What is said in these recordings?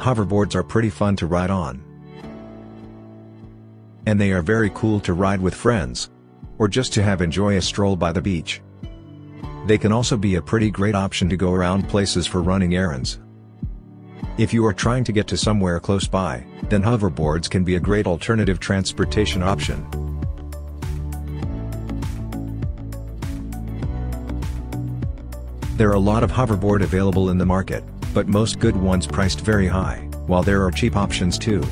hoverboards are pretty fun to ride on. And they are very cool to ride with friends. Or just to enjoy a stroll by the beach. They can also be a pretty great option to go around places for running errands. If you are trying to get to somewhere close by, then hoverboards can be a great alternative transportation option. There are a lot of hoverboard available in the market, but most good ones priced very high, while there are cheap options too.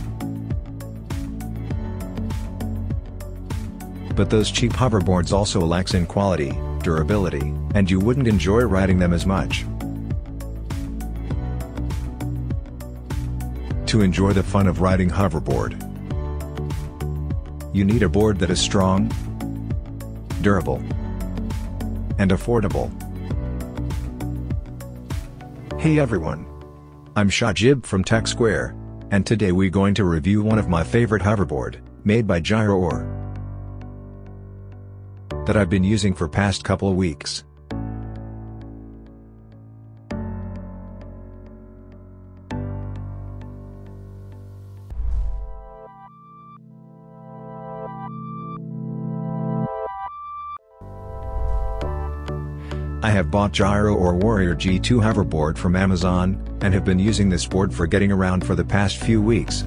But those cheap hoverboards also lacks in quality, durability, and you wouldn't enjoy riding them as much. To enjoy the fun of riding hoverboard, you need a board that is strong, durable, and affordable. Hey everyone! I'm Shajib from Tech Square, and today we're going to review one of my favorite hoverboard, made by Gyro-Or, that I've been using for past couple weeks. I have bought Gyro-Or Warrior G2 hoverboard from Amazon, and have been using this board for getting around for the past few weeks.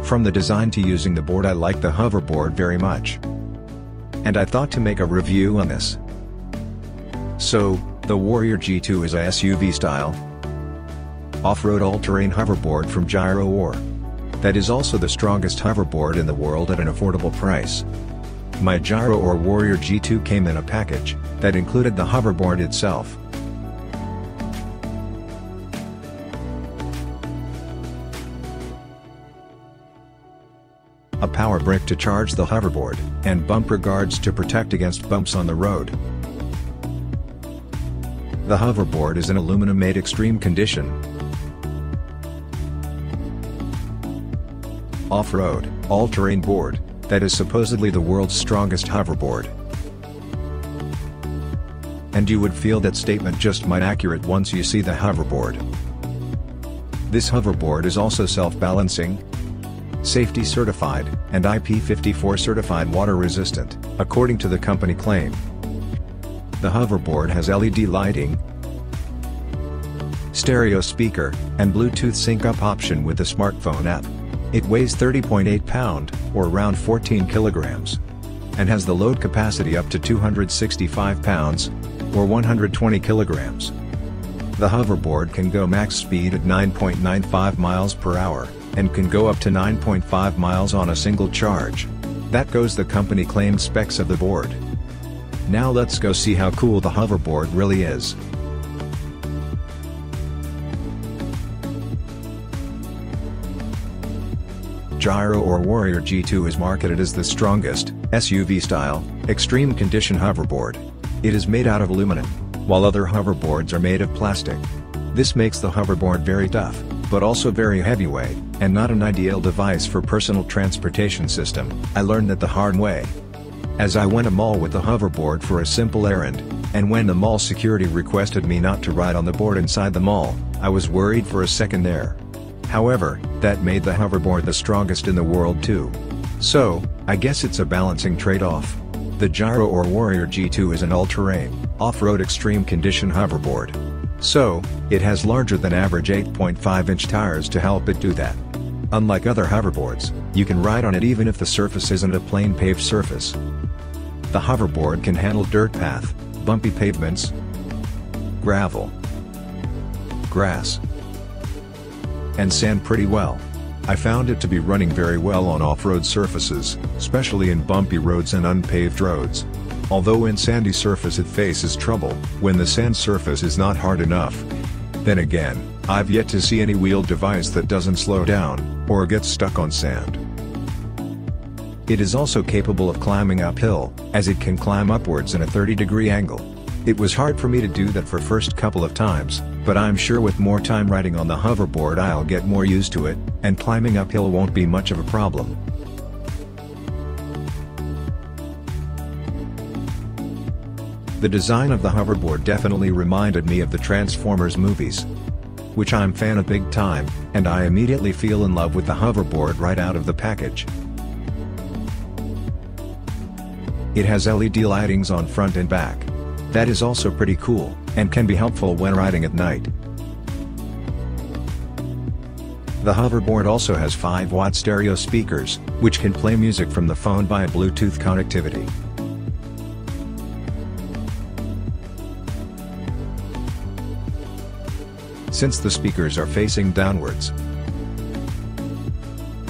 From the design to using the board, I like the hoverboard very much. And I thought to make a review on this. So, the Warrior G2 is a SUV-style off-road all-terrain hoverboard from Gyro-Or. That is also the strongest hoverboard in the world at an affordable price. My Gyro-Or Warrior G2 came in a package that included the hoverboard itself, a power brick to charge the hoverboard, and bumper guards to protect against bumps on the road. The hoverboard is an aluminum-made extreme condition off-road, all-terrain board that is supposedly the world's strongest hoverboard. And you would feel that statement just might accurate once you see the hoverboard. This hoverboard is also self-balancing, safety certified, and IP54 certified water resistant, according to the company claim. The hoverboard has LED lighting, stereo speaker, and Bluetooth sync-up option with the smartphone app. It weighs 30.8 pounds, or around 14 kilograms, and has the load capacity up to 265 pounds, or 120 kilograms. The hoverboard can go max speed at 9.95 miles per hour, and can go up to 9.5 miles on a single charge. That goes the company claimed specs of the board. Now let's go see how cool the hoverboard really is. Gyro-Or Warrior G2 is marketed as the strongest, SUV-style, extreme condition hoverboard. It is made out of aluminum, while other hoverboards are made of plastic. This makes the hoverboard very tough, but also very heavyweight, and not an ideal device for personal transportation system. I learned that the hard way, as I went to mall with the hoverboard for a simple errand, and when the mall security requested me not to ride on the board inside the mall, I was worried for a second there. However, that made the hoverboard the strongest in the world too. So, I guess it's a balancing trade-off. The Gyro-Or Warrior G2 is an all-terrain, off-road extreme condition hoverboard. So, it has larger than average 8.5-inch tires to help it do that. Unlike other hoverboards, you can ride on it even if the surface isn't a plain paved surface. The hoverboard can handle dirt path, bumpy pavements, gravel, grass, and sand pretty well. I found it to be running very well on off-road surfaces, especially in bumpy roads and unpaved roads. Although in sandy surface it faces trouble, when the sand surface is not hard enough. Then again, I've yet to see any wheeled device that doesn't slow down, or gets stuck on sand. It is also capable of climbing uphill, as it can climb upwards in a 30-degree angle. It was hard for me to do that for first couple of times, but I'm sure with more time riding on the hoverboard I'll get more used to it, and climbing uphill won't be much of a problem. The design of the hoverboard definitely reminded me of the Transformers movies, which I'm fan of big time, and I immediately feel in love with the hoverboard right out of the package. It has LED lightings on front and back. That is also pretty cool, and can be helpful when riding at night. The hoverboard also has 5-watt stereo speakers, which can play music from the phone via Bluetooth connectivity. Since the speakers are facing downwards,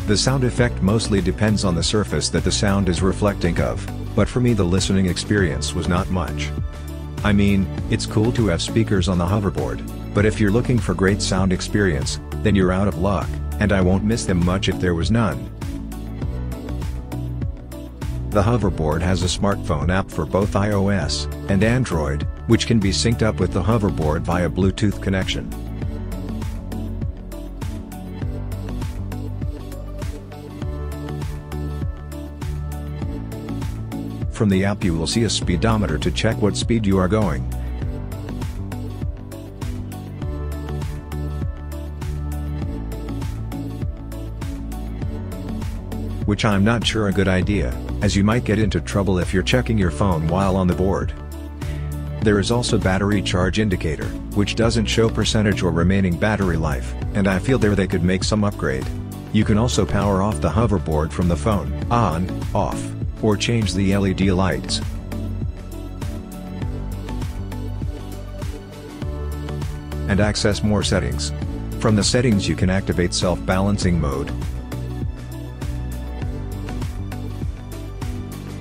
the sound effect mostly depends on the surface that the sound is reflecting of, but for me the listening experience was not much. I mean, it's cool to have speakers on the hoverboard, but if you're looking for great sound experience, then you're out of luck, and I won't miss them much if there was none. The hoverboard has a smartphone app for both iOS and Android, which can be synced up with the hoverboard via Bluetooth connection. From the app you will see a speedometer to check what speed you are going. Which I'm not sure a good idea, as you might get into trouble if you're checking your phone while on the board. There is also battery charge indicator, which doesn't show percentage or remaining battery life, and I feel they could make some upgrade. You can also power off the hoverboard from the phone, on, off, or change the LED lights. And access more settings. From the settings you can activate self-balancing mode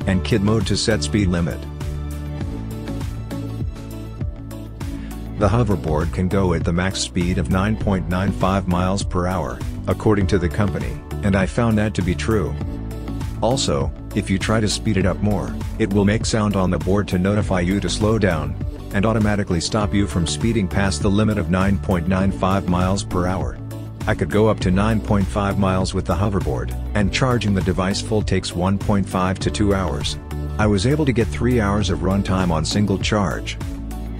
and kid mode to set speed limit. The hoverboard can go at the max speed of 9.95 miles per hour, according to the company, and I found that to be true. Also, if you try to speed it up more, it will make sound on the board to notify you to slow down, and automatically stop you from speeding past the limit of 9.95 miles per hour. I could go up to 9.5 miles with the hoverboard, and charging the device full takes 1.5 to 2 hours. I was able to get 3 hours of runtime on single charge.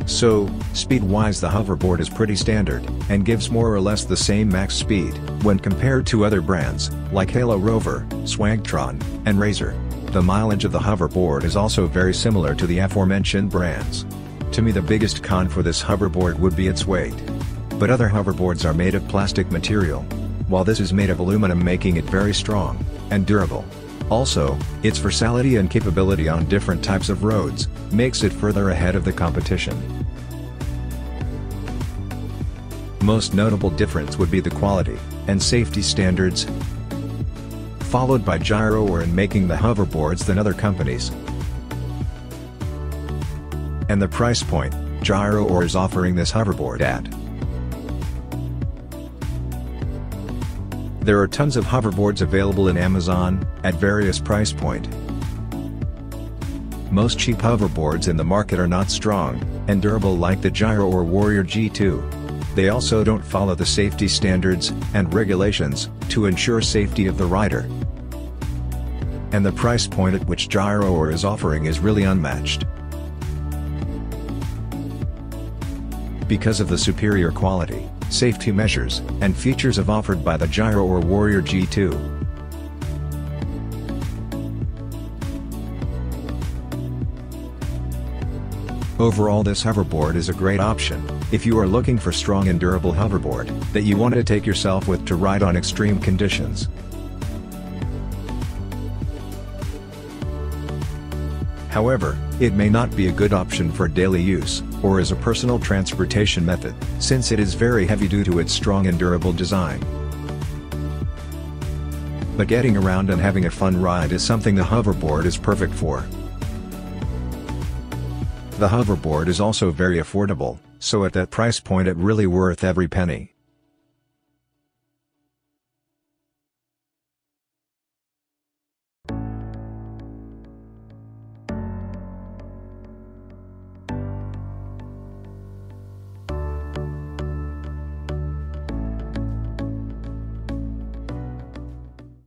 So, speed-wise the hoverboard is pretty standard, and gives more or less the same max speed, when compared to other brands, like Halo Rover, Swagtron, and Razor. The mileage of the hoverboard is also very similar to the aforementioned brands. To me the biggest con for this hoverboard would be its weight. But other hoverboards are made of plastic material, while this is made of aluminum, making it very strong and durable. Also, its versatility and capability on different types of roads makes it further ahead of the competition. Most notable difference would be the quality and safety standards, followed by Gyro-Air in making the hoverboards than other companies. And the price point Gyro-Air is offering this hoverboard at. There are tons of hoverboards available in Amazon, at various price point. Most cheap hoverboards in the market are not strong and durable like the Gyro-Air Warrior G2. They also don't follow the safety standards and regulations to ensure safety of the rider. And the price point at which Gyro-Air is offering is really unmatched. Because of the superior quality, safety measures, and features offered by the Gyro-Air Warrior G2. Overall this hoverboard is a great option, if you are looking for strong and durable hoverboard, that you want to take yourself with to ride on extreme conditions. However, it may not be a good option for daily use, or as a personal transportation method, since it is very heavy due to its strong and durable design. But getting around and having a fun ride is something the hoverboard is perfect for. The hoverboard is also very affordable, so at that price point it really worth every penny.